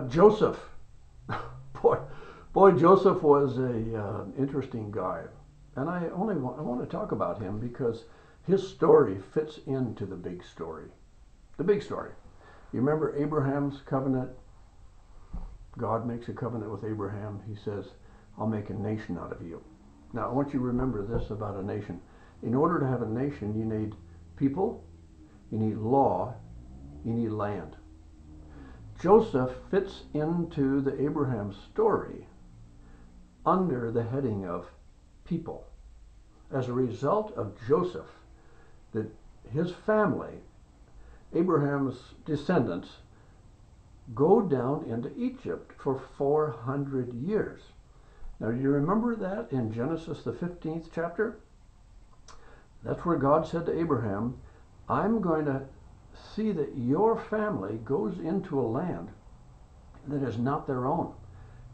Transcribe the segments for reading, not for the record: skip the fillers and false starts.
Joseph, boy, boy, Joseph was a interesting guy, and I want to talk about him because his story fits into the big story. The big story. You remember Abraham's covenant? God makes a covenant with Abraham. He says, "I'll make a nation out of you." Now, I want you to remember this about a nation. In order to have a nation, you need people, you need law, you need land. Joseph fits into the Abraham story under the heading of people. As a result of Joseph, that his family, Abraham's descendants, go down into Egypt for 400 years. Now, do you remember that in Genesis, the 15th chapter? That's where God said to Abraham, "I'm going to see that your family goes into a land that is not their own.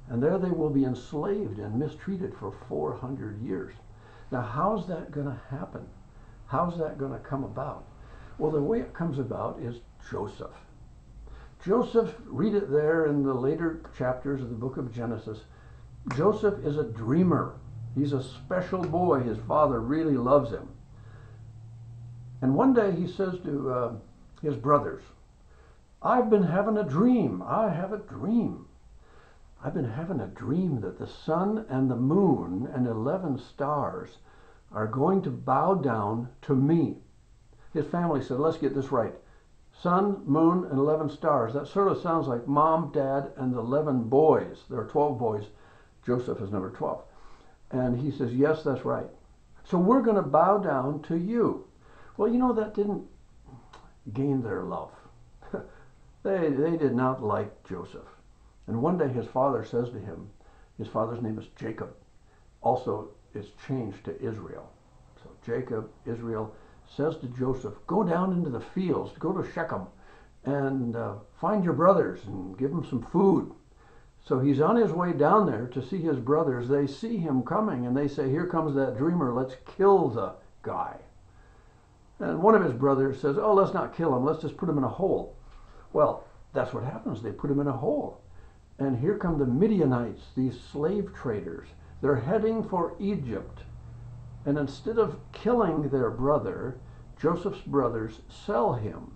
And there they will be enslaved and mistreated for 400 years. Now, how's that going to happen? How's that going to come about? Well, the way it comes about is Joseph. Joseph, read it there in the later chapters of the book of Genesis. Joseph is a dreamer. He's a special boy. His father really loves him. And one day he says to his brothers, "I've been having a dream. I have a dream. I've been having a dream that the sun and the moon and 11 stars are going to bow down to me." His family said, "Let's get this right. Sun, moon, and 11 stars. That sort of sounds like mom, dad, and 11 boys. There are 12 boys. Joseph is number 12. And he says, "Yes, that's right. So we're going to bow down to you." Well, that didn't gain their love. They did not like Joseph. And one day his father says to him, his father's name is Jacob. Also, it's changed to Israel. So Jacob, Israel, says to Joseph, "Go down into the fields, go to Shechem, and find your brothers and give them some food." So he's on his way down there to see his brothers. They see him coming and they say, "Here comes that dreamer. Let's kill the guy." And one of his brothers says, "Oh, let's not kill him. Let's just put him in a hole." Well, that's what happens. They put him in a hole. And here come the Midianites, these slave traders. They're heading for Egypt. And instead of killing their brother, Joseph's brothers sell him.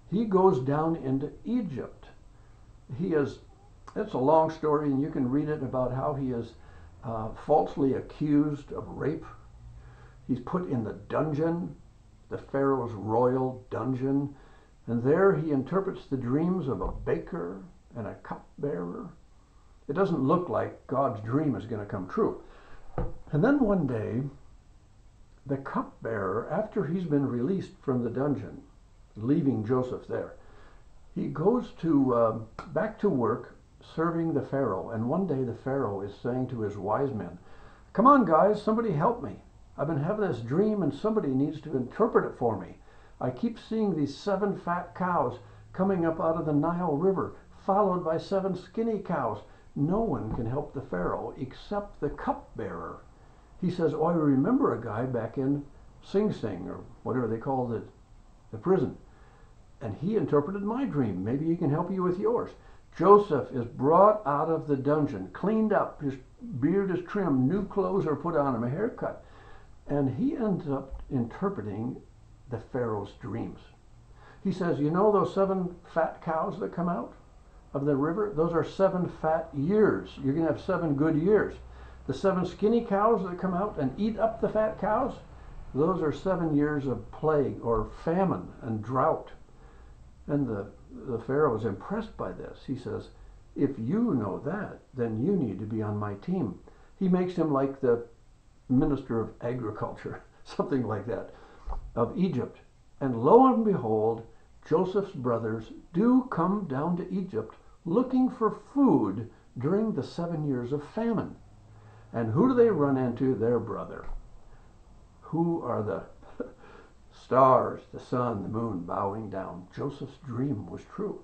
He goes down into Egypt. It's a long story, and you can read it about how he is falsely accused of rape. He's put in the dungeon, the Pharaoh's royal dungeon, and there he interprets the dreams of a baker and a cupbearer. It doesn't look like God's dream is going to come true. And then one day, the cupbearer, after he's been released from the dungeon, leaving Joseph there, he goes to back to work serving the Pharaoh. And one day the Pharaoh is saying to his wise men, "Come on, guys, somebody help me. I've been having this dream and somebody needs to interpret it for me. I keep seeing these 7 fat cows coming up out of the Nile River, followed by 7 skinny cows. No one can help the Pharaoh except the cupbearer." He says, "Oh, I remember a guy back in Sing Sing, or whatever they call the prison. And he interpreted my dream. Maybe he can help you with yours." Joseph is brought out of the dungeon, cleaned up, his beard is trimmed, new clothes are put on him, a haircut. And he ends up interpreting the Pharaoh's dreams. He says, "You know those 7 fat cows that come out of the river? Those are 7 fat years. You're going to have 7 good years. The 7 skinny cows that come out and eat up the fat cows, those are 7 years of plague or famine and drought." And the Pharaoh is impressed by this. He says, "If you know that, then you need to be on my team." He makes him like the minister of agriculture, something like that, of Egypt. And lo and behold, Joseph's brothers do come down to Egypt looking for food during the 7 years of famine. And who do they run into? Their brother. Who are the stars, the sun, the moon bowing down? Joseph's dream was true.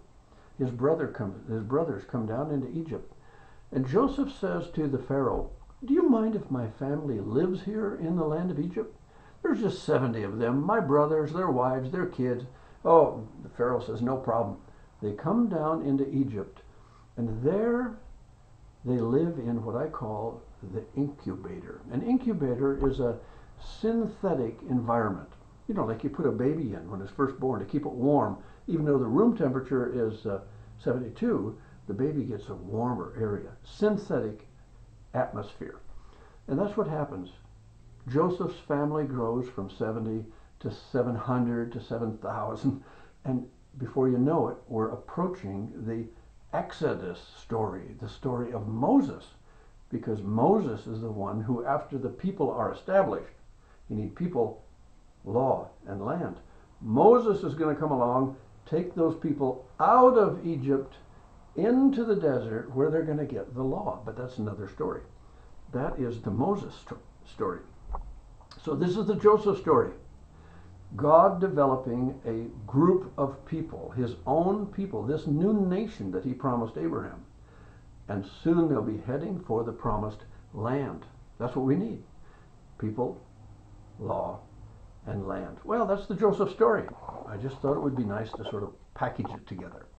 His brothers come down into Egypt. And Joseph says to the Pharaoh, "Do you mind if my family lives here in the land of Egypt? There's just 70 of them, my brothers, their wives, their kids." Oh, the Pharaoh says, "No problem." They come down into Egypt. And there they live in what I call the incubator. An incubator is a synthetic environment. You know, like you put a baby in when it's first born to keep it warm. Even though the room temperature is 72, the baby gets a warmer area. Synthetic atmosphere. And that's what happens. Joseph's family grows from 70 to 700 to 7,000. And before you know it, we're approaching the Exodus story, the story of Moses. Because Moses is the one who, after the people are established, you need people, law, and land. Moses is going to come along, take those people out of Egypt into the desert where they're going to get the law. But that's another story. That is the Moses story. So this is the Joseph story. God developing a group of people, his own people, this new nation that he promised Abraham. And soon they'll be heading for the promised land. That's what we need. People, law, and land. Well, that's the Joseph story. I just thought it would be nice to sort of package it together.